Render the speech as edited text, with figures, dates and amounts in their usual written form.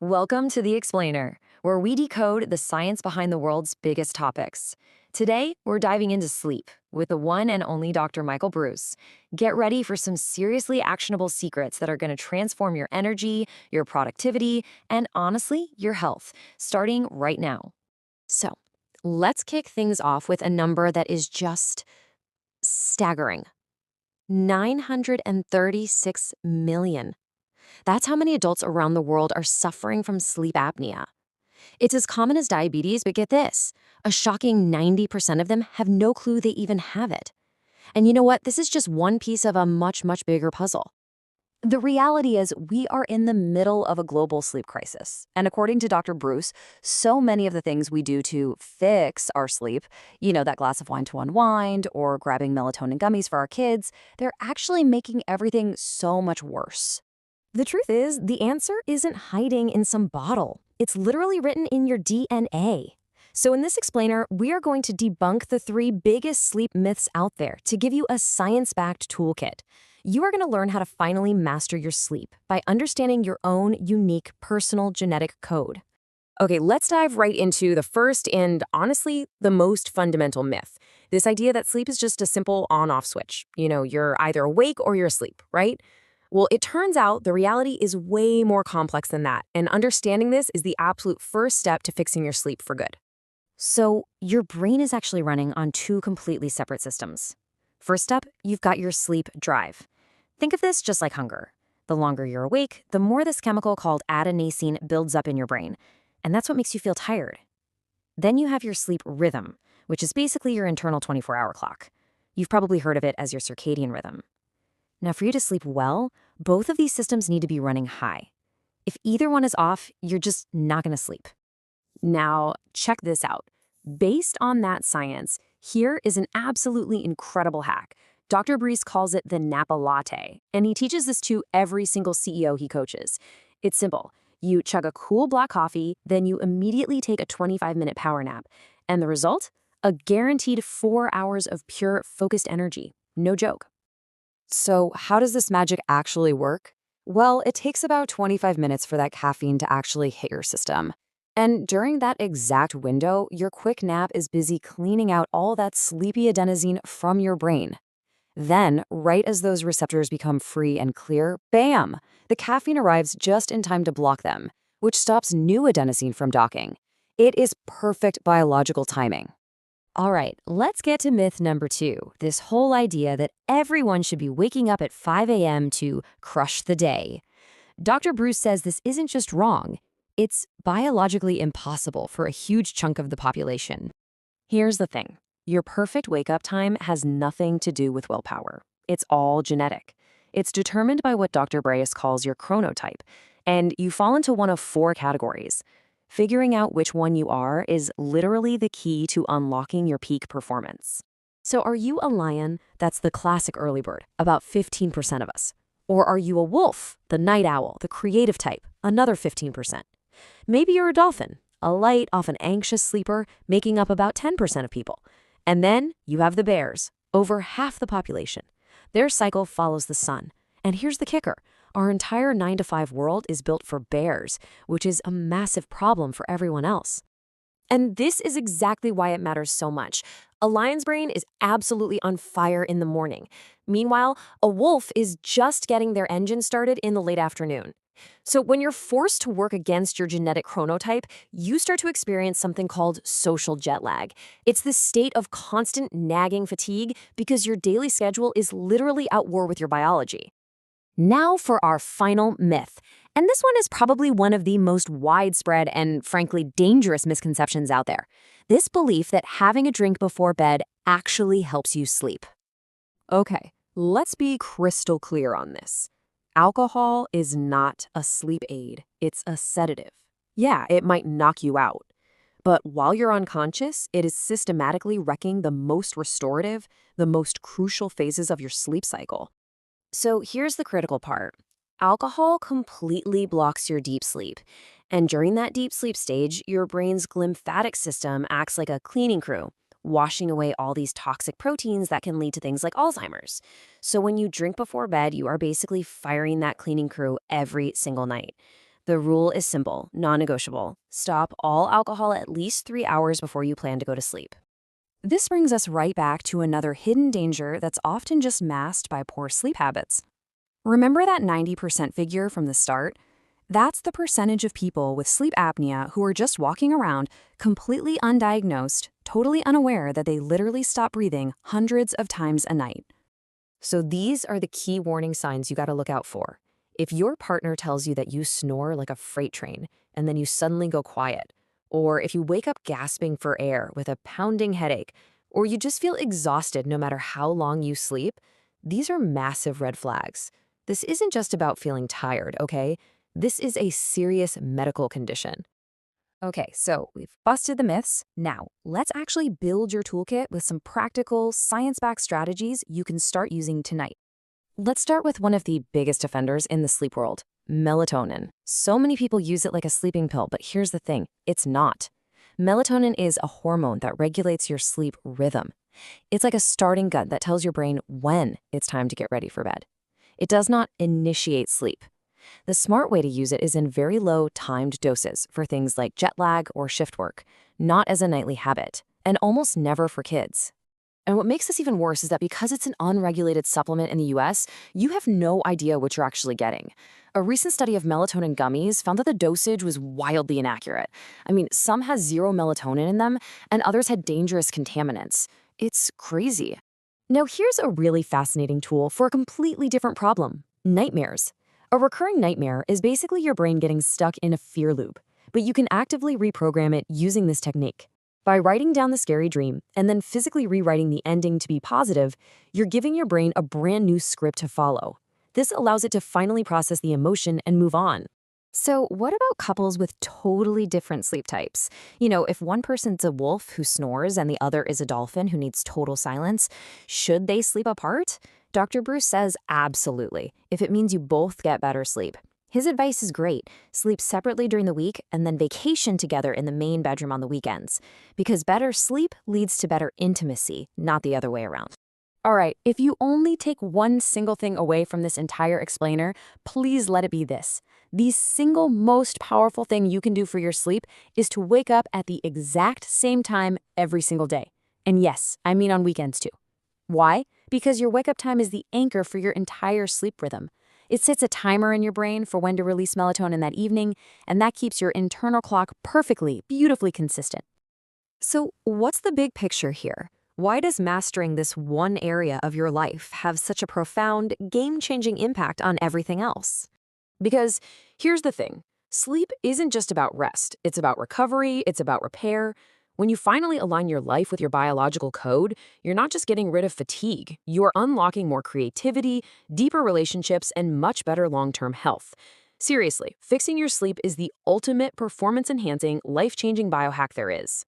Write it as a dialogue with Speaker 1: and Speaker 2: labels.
Speaker 1: Welcome to The Explainer, where we decode the science behind the world's biggest topics. Today, we're diving into sleep with the one and only Dr. Michael Breus. Get ready for some seriously actionable secrets that are going to transform your energy, your productivity, and honestly, your health, starting right now. So, let's kick things off with a number that is just staggering. 936 million. That's how many adults around the world are suffering from sleep apnea. It's as common as diabetes, but get this, a shocking 90% of them have no clue they even have it. And you know what? This is just one piece of a much, much bigger puzzle. The reality is we are in the middle of a global sleep crisis. And according to Dr. Breus, so many of the things we do to fix our sleep, that glass of wine to unwind or grabbing melatonin gummies for our kids, they're actually making everything so much worse. The truth is, the answer isn't hiding in some bottle. It's literally written in your DNA. So in this explainer, we are going to debunk the 3 biggest sleep myths out there to give you a science-backed toolkit. You are going to learn how to finally master your sleep by understanding your own unique personal genetic code. Okay, let's dive right into the first and, honestly, the most fundamental myth. This idea that sleep is just a simple on-off switch. You're either awake or you're asleep, right? Well, it turns out the reality is way more complex than that, and understanding this is the absolute first step to fixing your sleep for good. So, your brain is actually running on 2 completely separate systems. First up, you've got your sleep drive. Think of this just like hunger. The longer you're awake, the more this chemical called adenosine builds up in your brain, and that's what makes you feel tired. Then you have your sleep rhythm, which is basically your internal 24-hour clock. You've probably heard of it as your circadian rhythm. Now, for you to sleep well, both of these systems need to be running high. If either one is off, you're just not going to sleep. Now, check this out. Based on that science, here is an absolutely incredible hack. Dr. Breus calls it the Nap-a-latte, and he teaches this to every single CEO he coaches. It's simple. You chug a cool black coffee, then you immediately take a 25-minute power nap. And the result? A guaranteed 4 hours of pure, focused energy. No joke. So how does this magic actually work? Well, it takes about 25 minutes for that caffeine to actually hit your system. And during that exact window, your quick nap is busy cleaning out all that sleepy adenosine from your brain. Then, right as those receptors become free and clear, bam! The caffeine arrives just in time to block them, which stops new adenosine from docking. It is perfect biological timing. All right, let's get to myth number 2, this whole idea that everyone should be waking up at 5 a.m. to crush the day. Dr. Breus says this isn't just wrong, it's biologically impossible for a huge chunk of the population. Here's the thing. Your perfect wake-up time has nothing to do with willpower. It's all genetic. It's determined by what Dr. Breus calls your chronotype, and you fall into one of 4 categories. Figuring out which one you are is literally the key to unlocking your peak performance. So are you a lion? That's the classic early bird, about 15% of us. Or are you a wolf, the night owl, the creative type, another 15%? Maybe you're a dolphin, a light, often anxious sleeper, making up about 10% of people. And then you have the bears, over half the population. Their cycle follows the sun. And here's the kicker. Our entire 9-to-5 world is built for bears, which is a massive problem for everyone else. And this is exactly why it matters so much. A lion's brain is absolutely on fire in the morning. Meanwhile, a wolf is just getting their engine started in the late afternoon. So when you're forced to work against your genetic chronotype, you start to experience something called social jet lag. It's this state of constant nagging fatigue because your daily schedule is literally at war with your biology. Now for our final myth. And this one is probably one of the most widespread and, frankly, dangerous misconceptions out there. This belief that having a drink before bed actually helps you sleep. Okay, let's be crystal clear on this. Alcohol is not a sleep aid. It's a sedative. Yeah, it might knock you out. But while you're unconscious, it is systematically wrecking the most restorative, the most crucial phases of your sleep cycle. So here's the critical part. Alcohol completely blocks your deep sleep. And during that deep sleep stage, your brain's glymphatic system acts like a cleaning crew, washing away all these toxic proteins that can lead to things like Alzheimer's. So when you drink before bed, you are basically firing that cleaning crew every single night. The rule is simple, non-negotiable. Stop all alcohol at least 3 hours before you plan to go to sleep. This brings us right back to another hidden danger that's often just masked by poor sleep habits. Remember that 90% figure from the start? That's the percentage of people with sleep apnea who are just walking around completely undiagnosed, totally unaware that they literally stop breathing hundreds of times a night. So these are the key warning signs you got to look out for. If your partner tells you that you snore like a freight train and then you suddenly go quiet, or if you wake up gasping for air with a pounding headache, or you just feel exhausted no matter how long you sleep, these are massive red flags. This isn't just about feeling tired, okay? This is a serious medical condition. Okay, so we've busted the myths. Now, let's actually build your toolkit with some practical, science-backed strategies you can start using tonight. Let's start with one of the biggest offenders in the sleep world, melatonin. So many people use it like a sleeping pill, but here's the thing, it's not. Melatonin is a hormone that regulates your sleep rhythm. It's like a starting gun that tells your brain when it's time to get ready for bed. It does not initiate sleep. The smart way to use it is in very low, timed doses for things like jet lag or shift work, not as a nightly habit, and almost never for kids. And what makes this even worse is that because it's an unregulated supplement in the US, you have no idea what you're actually getting. A recent study of melatonin gummies found that the dosage was wildly inaccurate. I mean, some has zero melatonin in them, and others had dangerous contaminants. It's crazy. Now, here's a really fascinating tool for a completely different problem: nightmares. A recurring nightmare is basically your brain getting stuck in a fear loop, but you can actively reprogram it using this technique. By writing down the scary dream and then physically rewriting the ending to be positive, you're giving your brain a brand new script to follow. This allows it to finally process the emotion and move on. So what about couples with totally different sleep types? If one person's a wolf who snores and the other is a dolphin who needs total silence, should they sleep apart? Dr. Breus says absolutely, if it means you both get better sleep. His advice is great. Sleep separately during the week and then vacation together in the main bedroom on the weekends. Because better sleep leads to better intimacy, not the other way around. All right, if you only take one single thing away from this entire explainer, please let it be this. The single most powerful thing you can do for your sleep is to wake up at the exact same time every single day. And yes, I mean on weekends too. Why? Because your wake-up time is the anchor for your entire sleep rhythm. It sets a timer in your brain for when to release melatonin that evening, and that keeps your internal clock perfectly, beautifully consistent. So what's the big picture here? Why does mastering this one area of your life have such a profound, game-changing impact on everything else? Because here's the thing, sleep isn't just about rest. It's about recovery, it's about repair. When you finally align your life with your biological code, you're not just getting rid of fatigue, you're unlocking more creativity, deeper relationships, and much better long-term health. Seriously, fixing your sleep is the ultimate performance-enhancing, life-changing biohack there is.